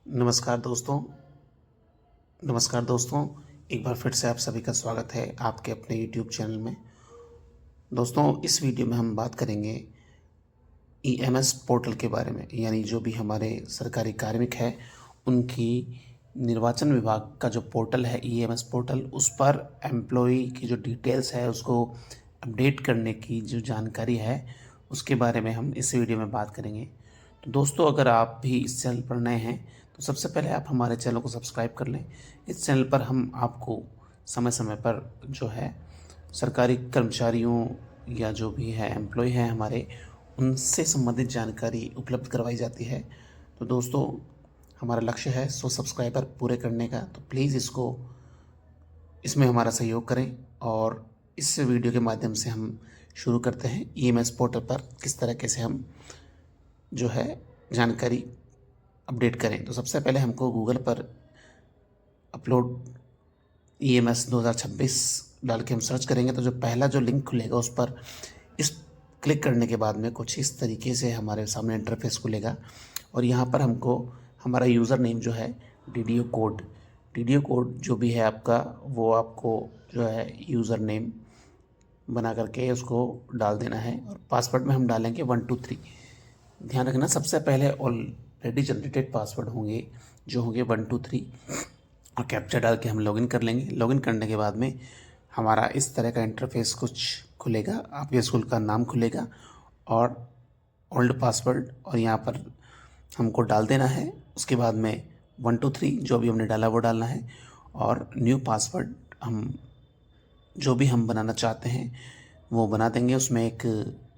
नमस्कार दोस्तों। नमस्कार दोस्तों, एक बार फिर से आप सभी का स्वागत है आपके अपने यूट्यूब चैनल में। दोस्तों, इस वीडियो में हम बात करेंगे ईएमएस पोर्टल के बारे में, यानी जो भी हमारे सरकारी कार्मिक है उनकी निर्वाचन विभाग का जो पोर्टल है ईएमएस पोर्टल, उस पर एम्प्लॉय की जो डिटेल्स है उसको अपडेट करने की जो जानकारी है उसके बारे में हम इस वीडियो में बात करेंगे। तो दोस्तों, अगर आप भी इस चैनल पर नए हैं तो सबसे पहले आप हमारे चैनल को सब्सक्राइब कर लें। इस चैनल पर हम आपको समय समय पर जो है सरकारी कर्मचारियों या जो भी है एम्प्लॉय हैं हमारे, उनसे संबंधित जानकारी उपलब्ध करवाई जाती है। तो दोस्तों, हमारा लक्ष्य है 100 सब्सक्राइबर पूरे करने का, तो प्लीज़ इसमें हमारा सहयोग करें। और इस वीडियो के माध्यम से हम शुरू करते हैं ईएमएस पोर्टल पर किस तरीके से हम जो है जानकारी अपडेट करें। तो सबसे पहले हमको गूगल पर अपलोड ईएमएस 2026 डाल के हम सर्च करेंगे तो जो पहला जो लिंक खुलेगा उस पर इस क्लिक करने के बाद में कुछ इस तरीके से हमारे सामने इंटरफेस खुलेगा। और यहाँ पर हमको हमारा यूज़र नेम जो है डी डी ओ कोड जो भी है आपका, वो आपको जो है यूज़र नेम बना करके उसको डाल देना है। और पासवर्ड में हम डालेंगे 123। ध्यान रखना, सबसे पहले ऑलरेडी जनरेटेड पासवर्ड होंगे जो होंगे 123, और कैप्चा डाल के हम लॉगिन कर लेंगे। लॉगिन करने के बाद में हमारा इस तरह का इंटरफेस कुछ खुलेगा। आपके स्कूल का नाम खुलेगा और ओल्ड पासवर्ड, और यहाँ पर हमको डाल देना है। उसके बाद में 123 जो भी हमने डाला वो डालना है, और न्यू पासवर्ड हम जो भी हम बनाना चाहते हैं वो बना देंगे। उसमें एक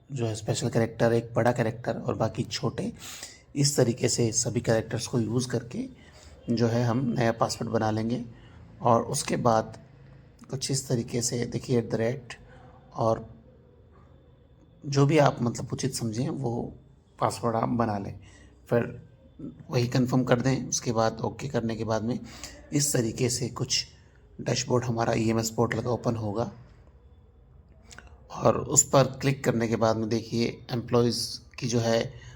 जो है स्पेशल कैरेक्टर, एक बड़ा कैरेक्टर और बाकी छोटे, इस तरीके से सभी कैरेक्टर्स को यूज़ करके जो है हम नया पासवर्ड बना लेंगे। और उसके बाद कुछ इस तरीके से देखिए @ और जो भी आप मतलब उचित समझें वो पासवर्ड आप बना लें, फिर वही कंफर्म कर दें। उसके बाद ओके करने के बाद में इस तरीके से कुछ डैशबोर्ड हमारा ईएमएस पोर्टल का ओपन होगा। और उस पर क्लिक करने के बाद में देखिए एम्प्लॉयज़ की जो है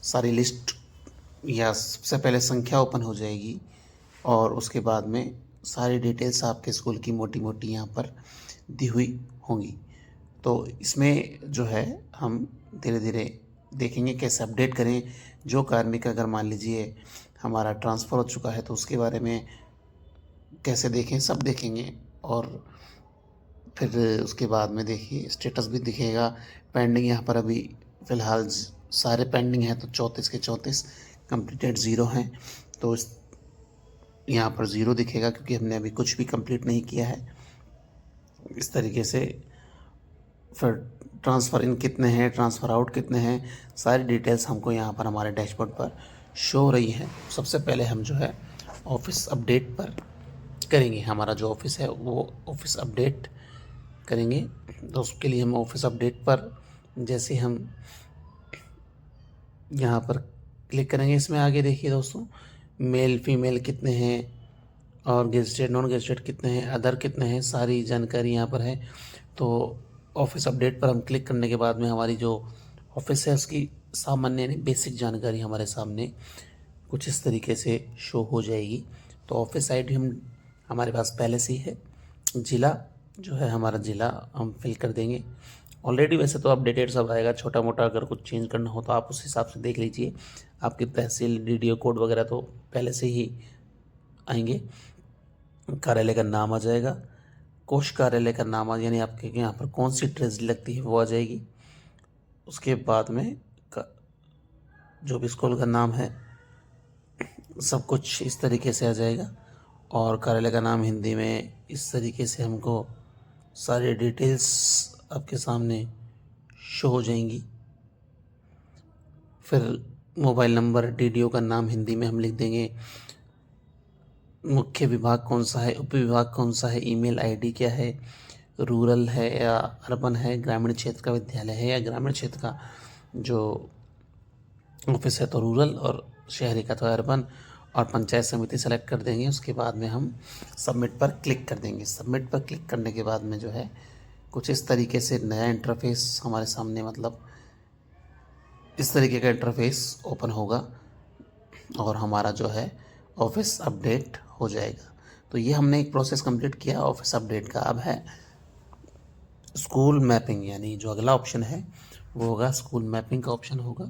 सारी लिस्ट या सबसे पहले संख्या ओपन हो जाएगी, और उसके बाद में सारी डिटेल्स आपके स्कूल की मोटी मोटी यहाँ पर दी हुई होंगी। तो इसमें जो है हम धीरे धीरे देखेंगे कैसे अपडेट करें। जो कार्मिक अगर मान लीजिए हमारा ट्रांसफ़र हो चुका है तो उसके बारे में कैसे देखें, सब देखेंगे। और फिर उसके बाद में देखिए स्टेटस भी दिखेगा। पेंडिंग यहाँ पर अभी फ़िलहाल सारे पेंडिंग हैं, तो 34 के 34 कंप्लीटेड 0 हैं। तो यहाँ पर 0 दिखेगा क्योंकि हमने अभी कुछ भी कंप्लीट नहीं किया है। इस तरीके से फिर ट्रांसफ़र इन कितने हैं, ट्रांसफ़र आउट कितने हैं, सारी डिटेल्स हमको यहाँ पर हमारे डैशबोर्ड पर शो हो रही हैं। सबसे पहले हम जो है ऑफ़िस अपडेट पर करेंगे। हमारा जो ऑफ़िस है वो ऑफ़िस अपडेट करेंगे। तो उसके लिए हम ऑफ़िस अपडेट पर जैसे हम यहाँ पर क्लिक करेंगे, इसमें आगे देखिए दोस्तों मेल फीमेल कितने हैं और गेज़ेटेड नॉन गेज़ेटेड कितने हैं, अदर कितने हैं, सारी जानकारी यहाँ पर है। तो ऑफ़िस अपडेट पर हम क्लिक करने के बाद में हमारी जो ऑफ़िस है उसकी सामान्य यानी बेसिक जानकारी हमारे सामने कुछ इस तरीके से शो हो जाएगी। तो ऑफ़िस आईडी हमारे पास पहले से ही है। ज़िला जो है हमारा ज़िला हम फिल कर देंगे। ऑलरेडी वैसे तो अपडेटेड सब आएगा, छोटा मोटा अगर कुछ चेंज करना हो तो आप उस हिसाब से देख लीजिए। आपकी तहसील डी कोड वगैरह तो पहले से ही आएंगे। कार्यालय का नाम आ जाएगा, कोष कार्यालय का नाम यानी आपके यहाँ पर कौन सी ट्रेजरी लगती है वो आ जाएगी। उसके बाद में जो भी स्कूल का नाम है सब कुछ इस तरीके से आ जाएगा, और कार्यालय का नाम हिंदी में इस तरीके से हमको सारी डिटेल्स आपके सामने शो हो जाएंगी। फिर मोबाइल नंबर, डीडीओ का नाम हिंदी में हम लिख देंगे, मुख्य विभाग कौन सा है, उप विभाग कौन सा है, ईमेल आईडी क्या है, रूरल है या अर्बन है, ग्रामीण क्षेत्र का विद्यालय है या ग्रामीण क्षेत्र का जो ऑफिस है तो रूरल, और शहरी का तो अर्बन, और पंचायत समिति सेलेक्ट कर देंगे। उसके बाद में हम सबमिट पर क्लिक कर देंगे। सबमिट पर क्लिक करने के बाद में जो है कुछ इस तरीके से नया इंटरफेस हमारे सामने, मतलब इस तरीके का इंटरफेस ओपन होगा। और हमारा जो है ऑफिस अपडेट हो जाएगा। तो ये हमने एक प्रोसेस कंप्लीट किया ऑफिस अपडेट का। अब है स्कूल मैपिंग, यानी जो अगला ऑप्शन है वो होगा स्कूल मैपिंग का ऑप्शन होगा।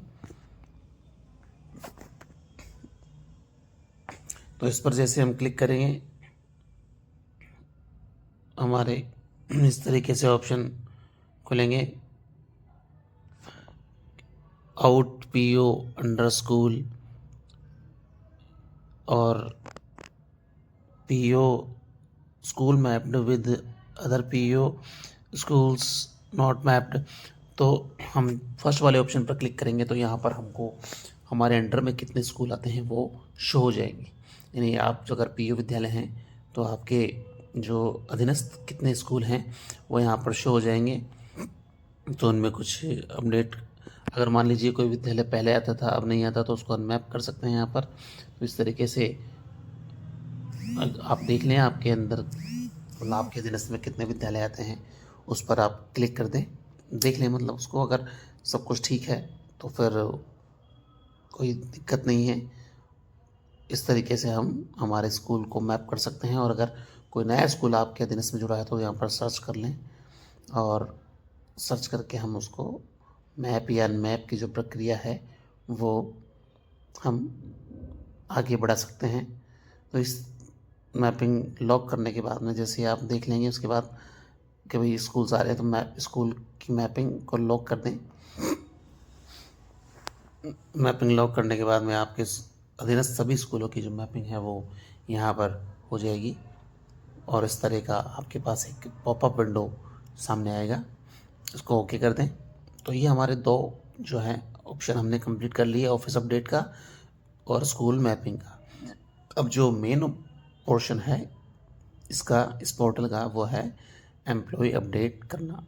तो इस पर जैसे हम क्लिक करेंगे हमारे इस तरीके से ऑप्शन खुलेंगे। आउट पीओ अंडर स्कूल और PO school mapped with other PO schools not mapped. तो हम फर्स्ट वाले ऑप्शन पर क्लिक करेंगे तो यहाँ पर हमको हमारे अंडर में कितने स्कूल आते हैं वो शो हो जाएंगे। यानी आप जो अगर पीओ विद्यालय हैं तो आपके जो अधीनस्थ कितने स्कूल हैं वो यहाँ पर शो हो जाएंगे। तो उनमें कुछ अपडेट, अगर मान लीजिए कोई विद्यालय पहले आता था अब नहीं आता तो उसको अनमैप कर सकते हैं यहाँ पर। तो इस तरीके से आप देख लें आपके अंदर मतलब आपके अधीनस्थ में कितने विद्यालय आते हैं, उस पर आप क्लिक कर दें, देख लें मतलब उसको। अगर सब कुछ ठीक है तो फिर कोई दिक्कत नहीं है। इस तरीके से हम हमारे स्कूल को मैप कर सकते हैं। और अगर कोई नया स्कूल आपके अधीनस्थ में जुड़ा है तो यहाँ पर सर्च कर लें और सर्च करके हम उसको मैप या अनमैप की जो प्रक्रिया है वो हम आगे बढ़ा सकते हैं। तो इस मैपिंग लॉक करने के बाद में जैसे आप देख लेंगे उसके बाद कि भाई स्कूल्स आ रहे हैं तो मैप स्कूल की मैपिंग को लॉक कर दें। मैपिंग लॉक करने के बाद में आपके अधीनस्थ सभी स्कूलों की जो मैपिंग है वो यहाँ पर हो जाएगी और इस तरह का आपके पास एक पॉपअप विंडो सामने आएगा। इसको ओके कर दें। तो ये हमारे दो जो हैं ऑप्शन हमने कंप्लीट कर लिए, ऑफिस अपडेट का और स्कूल मैपिंग का। अब जो मेन पोर्शन है इसका इस पोर्टल का वो है एम्प्लॉय अपडेट करना।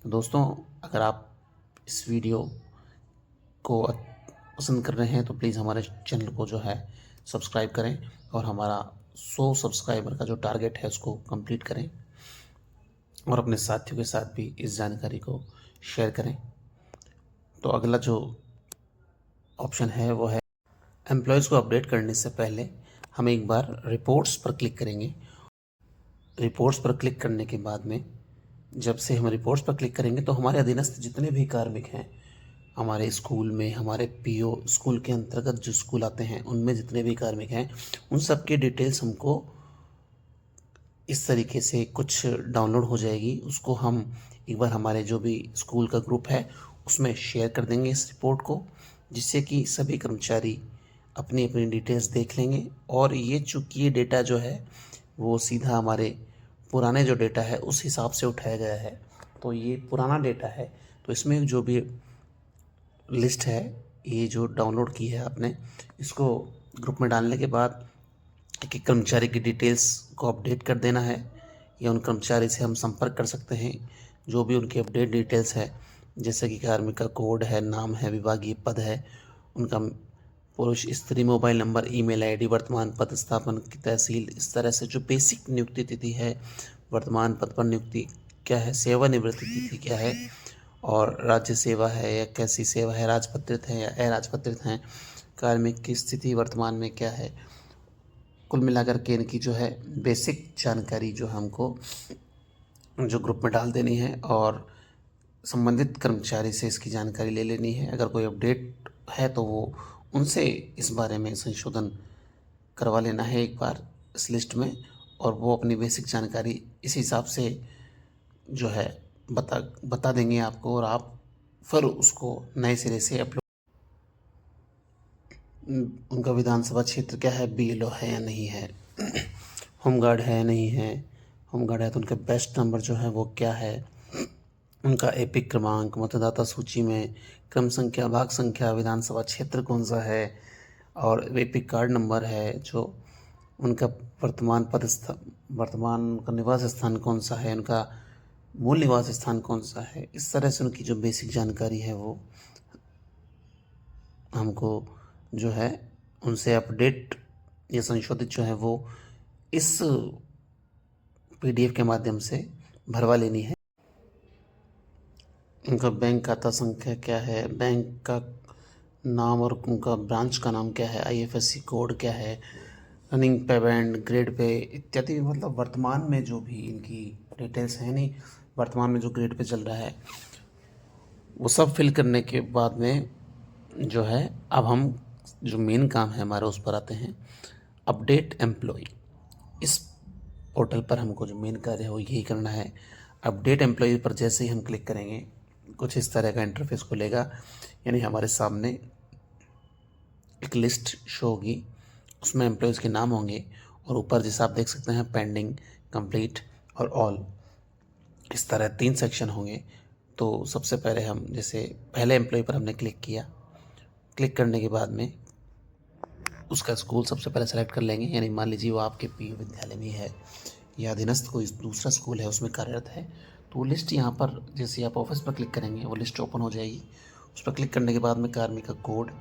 तो दोस्तों अगर आप इस वीडियो को पसंद कर रहे हैं तो प्लीज़ हमारे चैनल को जो है सब्सक्राइब करें और हमारा 100 सब्सक्राइबर का जो टारगेट है उसको कंप्लीट करें और अपने साथियों के साथ भी इस जानकारी को शेयर करें। तो अगला जो ऑप्शन है वो है एम्प्लॉयज़ को अपडेट करने से पहले हम एक बार रिपोर्ट्स पर क्लिक करेंगे। रिपोर्ट्स पर क्लिक करने के बाद में जब से हम रिपोर्ट्स पर क्लिक करेंगे तो हमारे अधीनस्थ जितने भी कार्मिक हैं हमारे स्कूल में, हमारे पीओ स्कूल के अंतर्गत जो स्कूल आते हैं उनमें जितने भी कार्मिक हैं उन सब की डिटेल्स हमको इस तरीके से कुछ डाउनलोड हो जाएगी। उसको हम एक बार हमारे जो भी स्कूल का ग्रुप है उसमें शेयर कर देंगे इस रिपोर्ट को, जिससे कि सभी कर्मचारी अपनी अपनी डिटेल्स देख लेंगे। और ये चूँकि ये डेटा जो है वो सीधा हमारे पुराने जो डेटा है उस हिसाब से उठाया गया है, तो ये पुराना डेटा है। तो इसमें जो भी लिस्ट है ये जो डाउनलोड की है आपने, इसको ग्रुप में डालने के बाद एक एक कर्मचारी की डिटेल्स को अपडेट कर देना है या उन कर्मचारी से हम संपर्क कर सकते हैं जो भी उनकी अपडेट डिटेल्स है, जैसे कि कार्मिक का कोड है, नाम है, विभागीय पद है, उनका पुरुष स्त्री, मोबाइल नंबर, ईमेल आईडी, वर्तमान पद, स्थापन की तहसील, इस तरह से जो बेसिक नियुक्ति तिथि है, वर्तमान पद पर नियुक्ति क्या है, सेवानिवृत्ति तिथि क्या है और राज्य सेवा है या कैसी सेवा है, राजपत्रित है या अराजपत्रित हैं, कार्मिक की स्थिति वर्तमान में क्या है, कुल मिलाकर के इनकी जो है बेसिक जानकारी जो हमको जो ग्रुप में डाल देनी है और संबंधित कर्मचारी से इसकी जानकारी ले लेनी है। अगर कोई अपडेट है तो वो उनसे इस बारे में संशोधन करवा लेना है एक बार इस लिस्ट में, और वो अपनी बेसिक जानकारी इस हिसाब से जो है बता देंगे आपको और आप फिर उसको नए सिरे से अपलोड। उनका विधानसभा क्षेत्र क्या है, बीएलओ है या नहीं है, होमगार्ड है या नहीं है, होमगार्ड है तो उनका बेस्ट नंबर जो है वो क्या है, उनका एपिक क्रमांक, मतदाता सूची में क्रम संख्या, भाग संख्या, विधानसभा क्षेत्र कौन सा है और एपिक कार्ड नंबर है, जो उनका वर्तमान उनका निवास स्थान कौन सा है, उनका मूल निवास स्थान कौन सा है। इस तरह से उनकी जो बेसिक जानकारी है वो हमको जो है उनसे अपडेट या संशोधित जो है वो इस पीडीएफ के माध्यम से भरवा लेनी है। उनका बैंक खाता संख्या क्या है, बैंक का नाम और उनका ब्रांच का नाम क्या है, आईएफएससी कोड क्या है, रनिंग पे बैंड, ग्रेड पे इत्यादि, मतलब वर्तमान में जो भी इनकी डिटेल्स हैं, नहीं वर्तमान में जो ग्रेड पे चल रहा है वो सब फिल करने के बाद में जो है, अब हम जो मेन काम है हमारा उस पर आते हैं, अपडेट एम्प्लॉय। इस पोर्टल पर हमको जो मेन कार्य है वो यही करना है। अपडेट एम्प्लॉय पर जैसे ही हम क्लिक करेंगे कुछ इस तरह का इंटरफेस खुलेगा, यानी हमारे सामने एक लिस्ट शो होगी, उसमें एम्प्लॉयज़ के नाम होंगे और ऊपर जैसा आप देख सकते हैं पेंडिंग, कंप्लीट और ऑल, इस तरह 3 सेक्शन होंगे। तो सबसे पहले हम जैसे पहले एम्प्लॉय पर हमने क्लिक किया, क्लिक करने के बाद में उसका स्कूल सबसे पहले सेलेक्ट कर लेंगे, यानी मान लीजिए वो आपके पीयू विद्यालय में है या अधीनस्थ कोई दूसरा स्कूल है उसमें कार्यरत है, तो वो लिस्ट यहाँ पर जैसे आप ऑफिस पर क्लिक करेंगे वो लिस्ट ओपन हो जाएगी। उस पर क्लिक करने के बाद में कार्मिक का कोड,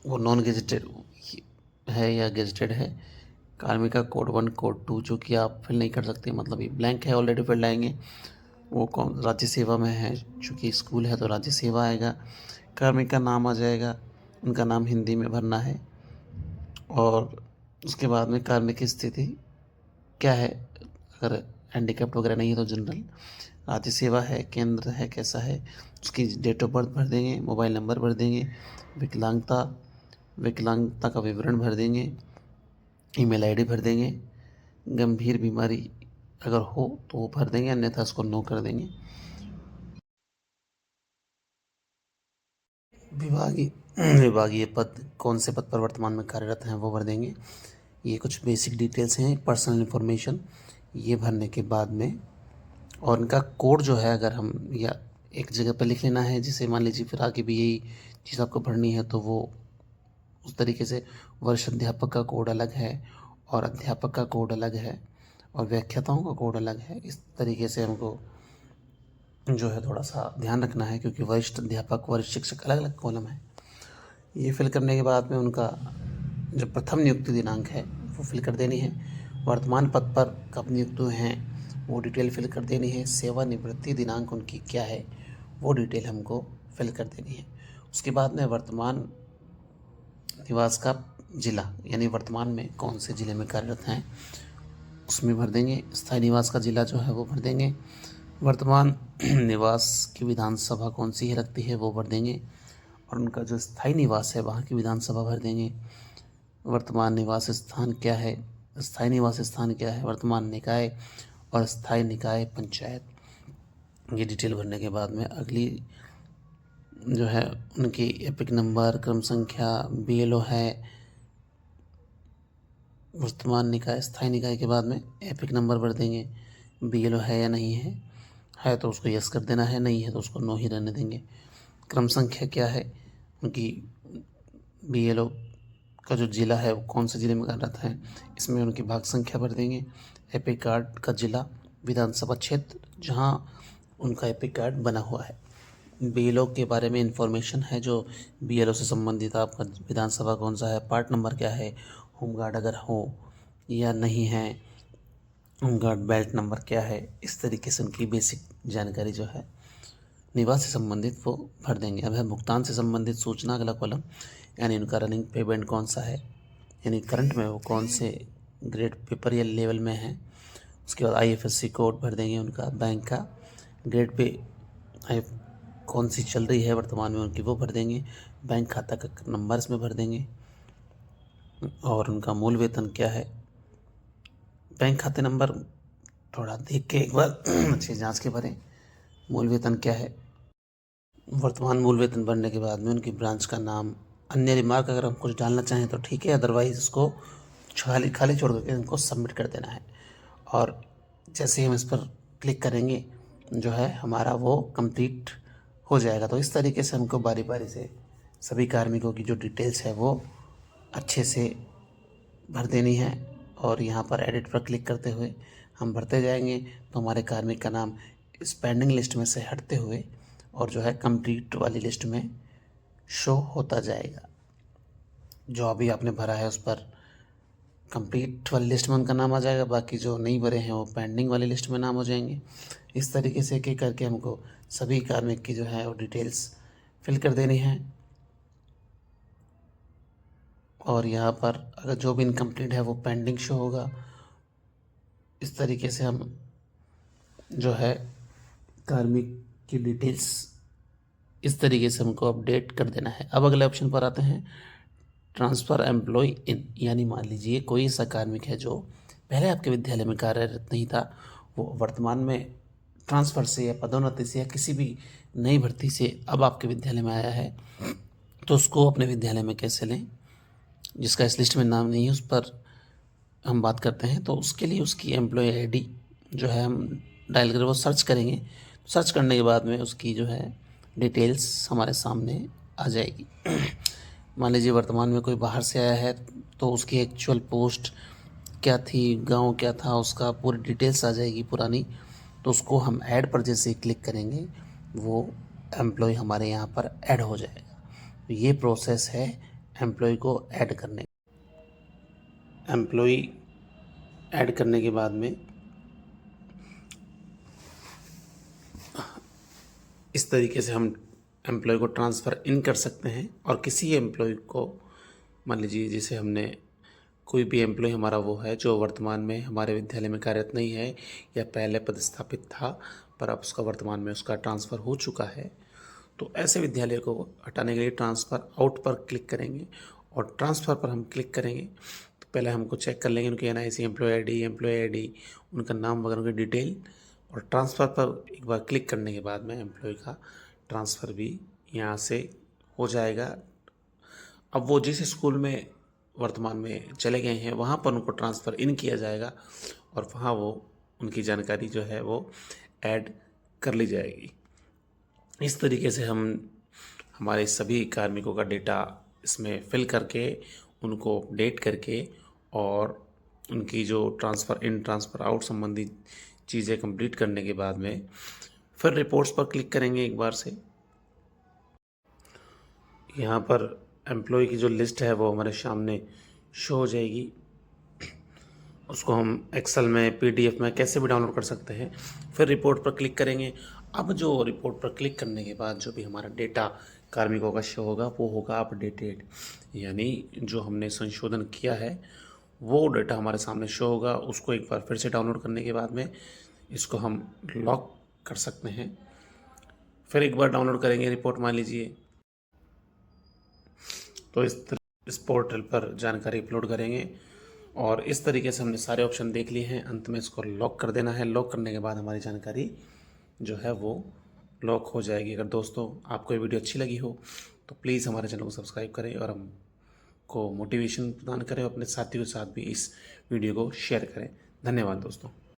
वो नॉन गेजेटेड है या गेजेटेड है, कार्मिक का कोड 1 कोड 2 जो कि आप फिल नहीं कर सकते, मतलब ये ब्लैंक है, ऑलरेडी फिल आएंगे। वो कौन राज्य सेवा में है, चूँकि स्कूल है तो राज्य सेवा आएगा। कार्मिक का नाम आ जाएगा, उनका नाम हिंदी में भरना है और उसके बाद में कार्मिक की स्थिति क्या है, अगर हैंडीकैप्ड वगैरह नहीं है तो जनरल, राज्य सेवा है, केंद्र है, कैसा है, उसकी डेट ऑफ बर्थ भर देंगे, मोबाइल नंबर भर देंगे, विकलांगता विकलांगता का विवरण भर देंगे, ईमेल आईडी भर देंगे, गंभीर बीमारी अगर हो तो वो भर देंगे, अन्यथा उसको नो कर देंगे। विभागीय विभागीय पद, कौन से पद पर वर्तमान में कार्यरत हैं वो भर देंगे। ये कुछ बेसिक डिटेल्स हैं, पर्सनल इन्फॉर्मेशन, ये भरने के बाद में और इनका कोड जो है अगर हम या एक जगह पर लिख लेना है, जिसे मान लीजिए फिर आगे भी यही चीज़ आपको भरनी है तो वो उस तरीके से वरिष्ठ अध्यापक का कोड अलग है और अध्यापक का कोड अलग है और व्याख्याताओं का कोड अलग है। इस तरीके से हमको जो है थोड़ा सा ध्यान रखना है, क्योंकि वरिष्ठ अध्यापक वरिष्ठ शिक्षक अलग अलग कॉलम है। ये फिल करने के बाद में उनका जो प्रथम नियुक्ति दिनांक है वो फिल कर देनी है। वर्तमान पद पर कब नियुक्त हुए हैं वो डिटेल फिल कर देनी है। सेवानिवृत्ति दिनांक उनकी क्या है वो डिटेल हमको फिल कर देनी है। उसके बाद में वर्तमान निवास का ज़िला, यानी वर्तमान में कौन से ज़िले में कार्यरत हैं उसमें भर देंगे। स्थायी निवास का ज़िला जो है वो भर देंगे। वर्तमान निवास की विधानसभा कौन सी है रखती है वो भर देंगे और उनका जो स्थायी निवास है वहाँ की विधानसभा भर देंगे। वर्तमान निवास स्थान क्या है, स्थायी निवास स्थान क्या है, वर्तमान निकाय और स्थायी निकाय पंचायत, ये डिटेल भरने के बाद में अगली जो है उनकी एपिक नंबर, क्रम संख्या, बीएलओ है, वर्तमान निकाय स्थायी निकाय के बाद में एपिक नंबर भर देंगे, बीएलओ है या नहीं है तो उसको यस कर देना है, नहीं है तो उसको नो ही रहने देंगे। क्रम संख्या क्या है उनकी, बीएलओ का जो ज़िला है वो कौन से ज़िले में कार्यरत है, इसमें उनकी भाग संख्या भर देंगे। एपिक कार्ड का ज़िला, विधानसभा क्षेत्र जहाँ उनका एपिक कार्ड बना हुआ है। बीएलओ के बारे में इंफॉर्मेशन है, जो बीएलओ से संबंधित आपका विधानसभा कौन सा है, पार्ट नंबर क्या है, होमगार्ड अगर हो या नहीं है, होमगार्ड बेल्ट नंबर क्या है, इस तरीके से उनकी बेसिक जानकारी जो है निवास से संबंधित वो भर देंगे। अब है भुगतान से संबंधित सूचना, अगला कॉलम, यानी उनका रनिंग पेमेंट कौन सा है, यानी करंट में वो कौन से ग्रेड पेपर या लेवल में है। उसके बाद आईएफएससी कोड भर देंगे, उनका बैंक का ग्रेड पे कौन सी चल रही है वर्तमान में उनकी वो भर देंगे। बैंक खाता का नंबर इसमें भर देंगे और उनका मूल वेतन क्या है, बैंक खाते नंबर थोड़ा देख के एक बार अच्छी जांच के भरें। मूल वेतन क्या है, वर्तमान मूल वेतन भरने के बाद में उनकी ब्रांच का नाम। अन्य रिमार्क अगर हम कुछ डालना चाहें तो ठीक है, अदरवाइज़ उसको खाली खाली छोड़ करके उनको सबमिट कर देना है। और जैसे ही हम इस पर क्लिक करेंगे जो है हमारा वो कंप्लीट हो जाएगा। तो इस तरीके से हमको बारी बारी से सभी कार्मिकों की जो डिटेल्स है वो अच्छे से भर देनी है और यहाँ पर एडिट पर क्लिक करते हुए हम भरते जाएंगे तो हमारे कार्मिक का नाम इस पेंडिंग लिस्ट में से हटते हुए और जो है कंप्लीट वाली लिस्ट में शो होता जाएगा। जो अभी आपने भरा है उस पर कंप्लीट वाली लिस्ट में उनका नाम आ जाएगा, बाकी जो नहीं भरे हैं वो पेंडिंग वाली लिस्ट में नाम हो जाएंगे। इस तरीके से एक एक करके हमको सभी कार्मिक की जो है वो डिटेल्स फिल कर देनी है और यहाँ पर अगर जो भी इनकम्प्लीट है वो पेंडिंग शो होगा। इस तरीके से हम जो है कार्मिक की डिटेल्स इस तरीके से हमको अपडेट कर देना है। अब अगले ऑप्शन पर आते हैं, ट्रांसफ़र एम्प्लॉय इन, यानी मान लीजिए कोई ऐसा कार्मिक है जो पहले आपके विद्यालय में कार्यरत नहीं था, वो वर्तमान में ट्रांसफ़र से या पदोन्नति से या किसी भी नई भर्ती से अब आपके विद्यालय में आया है, तो उसको अपने विद्यालय में कैसे लें। जिसका इस लिस्ट में नाम नहीं है उस पर हम बात करते हैं। तो उसके लिए उसकी एम्प्लॉय आईडी जो है हम डायल कर वो सर्च करेंगे। सर्च करने के बाद में उसकी जो है डिटेल्स हमारे सामने आ जाएगी। मान लीजिए वर्तमान में कोई बाहर से आया है, तो उसकी एक्चुअल पोस्ट क्या थी, गांव क्या था, उसका पूरी डिटेल्स आ जाएगी पुरानी। तो उसको हम ऐड पर जैसे ही क्लिक करेंगे वो एम्प्लॉय हमारे यहाँ पर ऐड हो जाएगा। तो ये प्रोसेस है एम्प्लॉय को ऐड करने। एम्प्लॉय ऐड करने के बाद में इस तरीके से हम एम्प्लॉय को ट्रांसफ़र इन कर सकते हैं। और किसी एम्प्लॉय को मान लीजिए जैसे हमने कोई भी एम्प्लॉय हमारा वो है जो वर्तमान में हमारे विद्यालय में कार्यरत नहीं है या पहले पदस्थापित था पर अब उसका वर्तमान में उसका ट्रांसफ़र हो चुका है, तो ऐसे विद्यालय को हटाने के लिए ट्रांसफ़र आउट पर क्लिक करेंगे। और ट्रांसफ़र पर हम क्लिक करेंगे तो पहले हमको चेक कर लेंगे उनकी NIC एम्प्लॉय आईडी, उनका नाम वगैरह, उनकी डिटेल। और ट्रांसफ़र पर एक बार क्लिक करने के बाद में एम्प्लॉय का ट्रांसफ़र भी यहाँ से हो जाएगा। अब वो जिस स्कूल में वर्तमान में चले गए हैं वहाँ पर उनको ट्रांसफ़र इन किया जाएगा और वहाँ वो उनकी जानकारी जो है वो ऐड कर ली जाएगी। इस तरीके से हम हमारे सभी कार्मिकों का डेटा इसमें फिल करके उनको अपडेट करके और उनकी जो ट्रांसफ़र इन ट्रांसफ़र आउट संबंधी चीज़ें कंप्लीट करने के बाद में फिर रिपोर्ट्स पर क्लिक करेंगे एक बार से। यहाँ पर एम्प्लॉय की जो लिस्ट है वो हमारे सामने शो हो जाएगी। उसको हम एक्सेल में, PDF में कैसे भी डाउनलोड कर सकते हैं। फिर रिपोर्ट पर क्लिक करेंगे। अब जो रिपोर्ट पर क्लिक करने के बाद जो भी हमारा डेटा कार्मिकों का शो होगा वो होगा अपडेटेड, यानी जो हमने संशोधन किया है वो डेटा हमारे सामने शो होगा। उसको एक बार फिर से डाउनलोड करने के बाद में इसको हम लॉक कर सकते हैं। फिर एक बार डाउनलोड करेंगे रिपोर्ट मान लीजिए, तो इस पोर्टल पर जानकारी अपलोड करेंगे और इस तरीके से हमने सारे ऑप्शन देख लिए हैं। अंत में इसको लॉक कर देना है। लॉक करने के बाद हमारी जानकारी जो है वो लॉक हो जाएगी। अगर दोस्तों आपको ये वीडियो अच्छी लगी हो तो प्लीज़ हमारे चैनल को सब्सक्राइब करें और हमको मोटिवेशन प्रदान करें और अपने साथियों के साथ भी इस वीडियो को शेयर करें। धन्यवाद दोस्तों।